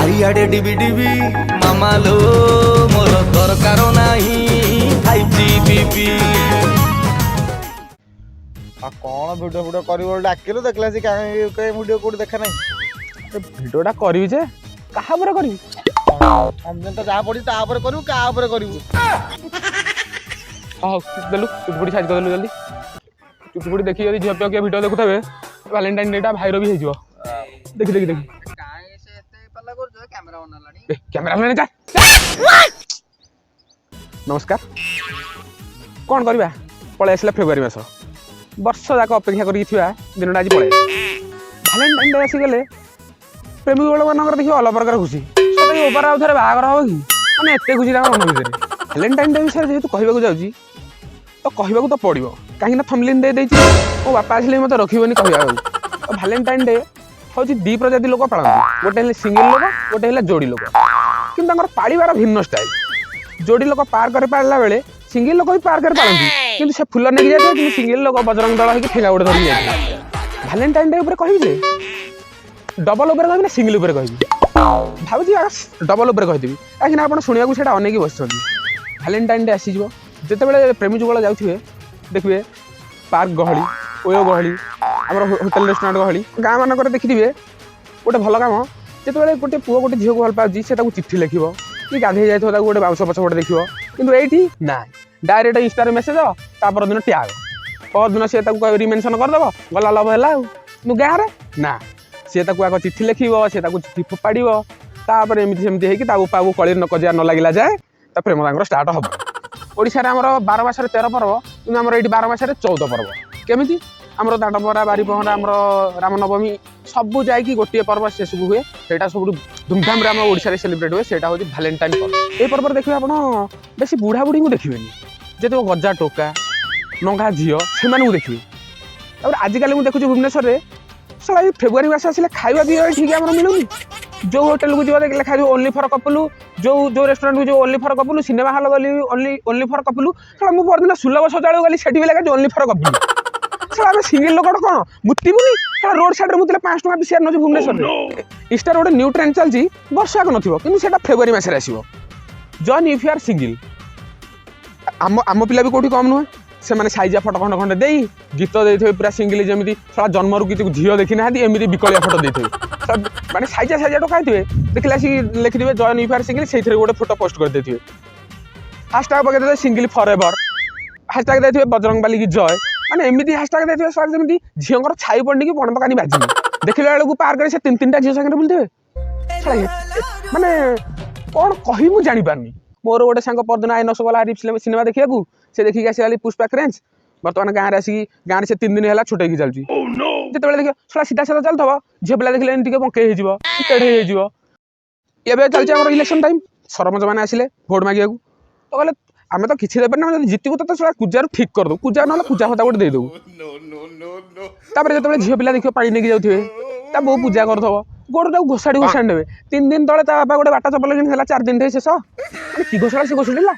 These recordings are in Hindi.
चारिआडे डिबी डिबी मामा लो मोर दरकार नाही 5G बीबी। कौन वीडियो वीडियो कर डाकिलु देखला से कहीं वीडियो कोड देखा नहीं भिडियोटा करी जे कहा पर करी हमने तो जहाँ पड़ी तापर करू का ऊपर करू हां देलु चुटपुटी साइज कर देलु जल्दी चुटपुटी देखि यदि झियो पे के वीडियो देखुथबे वैलेंटाइन डे टा भाइरो भी हे जिवो देखि देखि देखि काहे से एते पल्ला कर जो कैमरा ऑन लानी कैमरा मैन जा नमस्कार कौन करबा पळे आसला फेब्रुआरी मास वर्ष जाक अपेक्षा करी थिबा दिनटा आज पळे वैलेंटाइन डे आसी गेले प्रेमी गोल मानकर देखियो अलग प्रकार खुशी सबै ओपर आउ थरे बागर हो कि माने एते खुशी ताकर मन भितरे वैलेंटाइन डे विषय जेतु कहबाकू जाउची तो कहबाकू तो पड़िबो काहे ना थंबनेल दे देछि ओ बापा आसले मते रखिबोनी कहबाकू वैलेंटाइन डे होची दी प्रजाति लोक पाळंती गोटे हेले सिंगल लोक गोटे हेले जोड़ी लोक किंतु तांकर पाळीबार भिन्न स्टाइल जोड़ी लोक पार करे पाळला बेले सिंगल लोक भी पार करे पाळंती किंतु से फुल नेकी जाय कि सिंगल लोक बजरंग दल हेकि ठेगा गोटे धरि जाय वैलेंटाइन डे ऊपर कहबी जे डबल ऊपर कहबी ना सिंगल ऊपर कहबी भाबुची डबल ऊपर कहदेबी काहे आपण सुनियाकू सेटा अनेकी बसछन्ती वैलेंटाइन डे आसी जिवो जेतेबेले प्रेमी जुगल जाउथिबे देखिबे पार्क गहली ओयो गहली हमर होटल रेस्टोरेंट गहली गाँ मानकर देखिथिबे गोटे भल काम जेतेबेले गोटे पुओ गोटे झियो को भल पाउची से ताकू चिट्ठी लिखिबो कि गाधे जाइथो ताकू गोटे बाउंस पछ गोटे देखिबो किंतु एठी ना डायरेक्ट इंस्टा रे मैसेज तापर दिन टैग पर दिन से ताकू रिमेंशन कर दबो गला लव हैला नु गाँ रे ना से ताकू आको चिट्ठी लिखिबो से ताकू चिट्ठी फोपाड़िबो तापर एमिति सेमिति हेकि ताकू पागू कळीर न कजिया न लागिला जाए ता प्रेम तांकर स्टार्ट हबो ओडिसा रे हमर 12 मास रे 13 पर्व किंतु हमर एठी 12 मास रे 14 पर्व केमिति हमर दांडपरा बारी पहरा हमर रामनवमी सबु जाय कि गोटे पर्व शेष हुए सेटा सब धूमधाम रे हम ओडिसा रे सेलिब्रेट हुए सेटा होची वैलेंटाइन पर्व ए पर्व देखिबे आपण बेसी बुढ़ा बुढ़ी को देखिबेनी जेतो गजा टोका नंगा झियो से मानू देखिबे और आज काल मु देखुछु भुवनेश्वर रे सला फेब्रुआरी मास आसिले खाइबा भी ठीक हमर मिलुनी जो होटल को जीवा देखले खाइबो ओनली फॉर कपल जो रेस्टोरेंट को जो only for couple cinema hall गली ओनली फॉर कपल सला मु परदिन सुलभ सजाळ गली सेठी भी लगा ओनली फॉर कपल सला हम सिंगल लोक कोन मुतिबुनी सला रोड साइड रे मुतिले 5 टका बिसियार न भुवनेश्वर रे इंस्टा रे न्यू ट्रेंड चलजी वर्षा को नथिबो किंतु सेटा फेब्रुआरी मास रे आसीबो जॉन इफ यू आर सिंगल आम पिला भी कोठी कम नुहे से माने साइजा फोटो खंड खंड देई गीत देइथे पूरा सिंगल जेमिति सला जन्मरु किछि झियो देखि नाहंती एमिति बिकलिया फोटो देइथे माने साइजा तो खाइथिबे देखला सी लिखि दिबे जॉन इफ यू आर सिंगल सेइथरे गोटे फोटो पोस्ट कर देथिबे हैशटैग पके देथे सिंगल फॉरएवर हैशटैग देथिबे बजरंगबली की जय माने एमिति हैशटैग देथिबे सला जेमिति झियोंकर छाई पड़नी कि पण पकानी बाजिनी देखिला बेलकू पार करे से तीन तीनटा झियो संगे बुलथिबे माने कोन कहि मु जानि पारनी मोर गोटे सांग परदिन आइ नसगला सिनेमा देखिया से देखिक आसी पुष्पा क्रेंच बर्तमान गाँव में आसिक गाँव से 3 दिन है छुटे चलती जिते देख सला सीधा सीधा चलता झील पिला देखिले टे बंकई हो चलती इलेक्शन टाइम सरपंच मैंने आसिले भोट मांगे तो कहले आम तो किसी देना जितबू तो सला पूजार ठीक कर दो पूजा ना पूजा हता गोटे देदेबू जो झील पिला देखिए पानी नहीं जाऊे ता बो पूजा करदब गोड़ घोषाड़ी घोषाड़ी ने 3 दिन तले बापा गोटे बाटा चपल किनी 4 दिन थे शेष कि घोषणा से घोषड़ा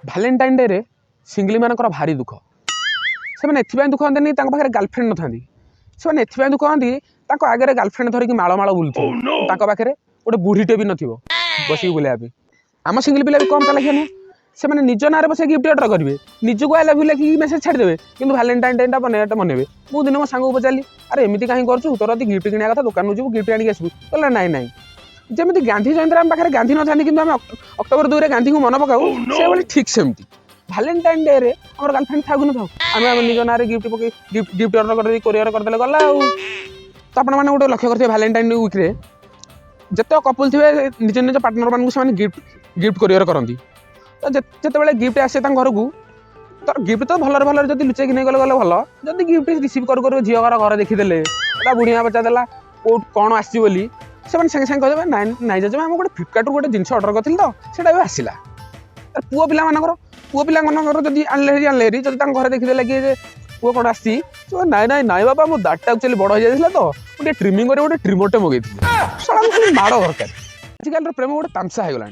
वैलेंटाइन डे रे सिंगली मानकर भारी दुख से मैंने एथि दुख हमें पाखे गर्लफ्रेंड न था से मैंने एथि दुख हमें आगे गर्लफ्रेंड धरिक माड़ माड़ बुलते पाखे गोटे बुढ़ीटे भी नथिबो बसिक बुलाया आम सिंगल पिला भी कम चलाखिया नुह से मैंने निज ना बस गिफ्ट अर्डर करेंगे निजक आई लव यू लिखिक मेसेज छाड़देवे कि वैलेंटाइन डे बनवाटा मनइबे मु दिन मो सांग पचारि अरे एमती कहीं करूँ तोर यदि गिफ्ट किणा कथा दुकान को गिफ्ट आनिक आसबू कहला नाई नाई जमी गांधी जयंती आम पाखे गांधी न था कि अक्टोबर 2 गांधी को मन पकाऊ से भाई ठीक सेमती वैलेंटाइन डे रे हमर गर्लफ्रेंड थाकु न थाउ आम निज ना गिफ्ट पकई गिफ्ट अर्डर कर कोरियर करदे गला तो आपण मैंने गोटे लक्ष्य करते वैलेंटाइन वीक रे जिते कपल थे निज निज पार्टनर मानक से गिफ्ट कोरियर करती तो जिते गिफ्ट आसे घर को तो गिफ्ट तो भल भल जब लुचेक नहीं गले गले भल जब गिफ्ट रिसीव कर झील घर देखीदे बुढ़िया पचारदेला कौन आसली से सागे सागे कहे नाई जज आम गोटे फ्लिपकार्ट गोटे जिन अर्डर करी तो सीटा भी आसला पुओ पिला पुओ पिला जब आनले जब घर देखीदे कि पुओ कौन आसी नाई नाई नाई बाबा मो दाटा एक्चुअली बड़ हो जाता तो गोटे ट्रिमिंग कर गोटे ट्रिमरटे मगेली माड़ दरकार आजिकल प्रेम गोटे तामसा हो गला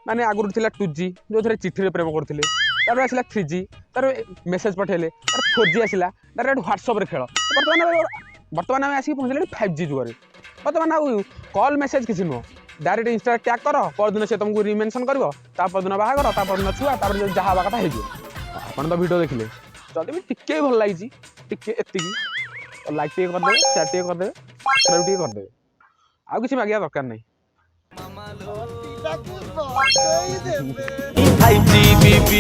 माने आगुरी थी 2G जो थे चिठी प्रेम करते तार आसला 3G तार मेसेज पठेले तार 4G आसला डायरेक्ट व्हाट्सएप खेल बर्तमान आम आसिक पहुँचले 5G जुगे बर्तमान आउ कॉल मेसेज किसी नुह डायरेक्ट इंस्टा टैग कर परदिन से तुमको रिमेंशन कर परदिन बाहागर परदिन छुआ जहाँ हवा कथा हो आप तो वीडियो देखिले जदि भी टिके भल लगी टिके एतिकी लाइक टे करदे शेयर टे करदे सब्सक्राइब टे करदे आउ किसी मागिया दरकार नहीं 5G BB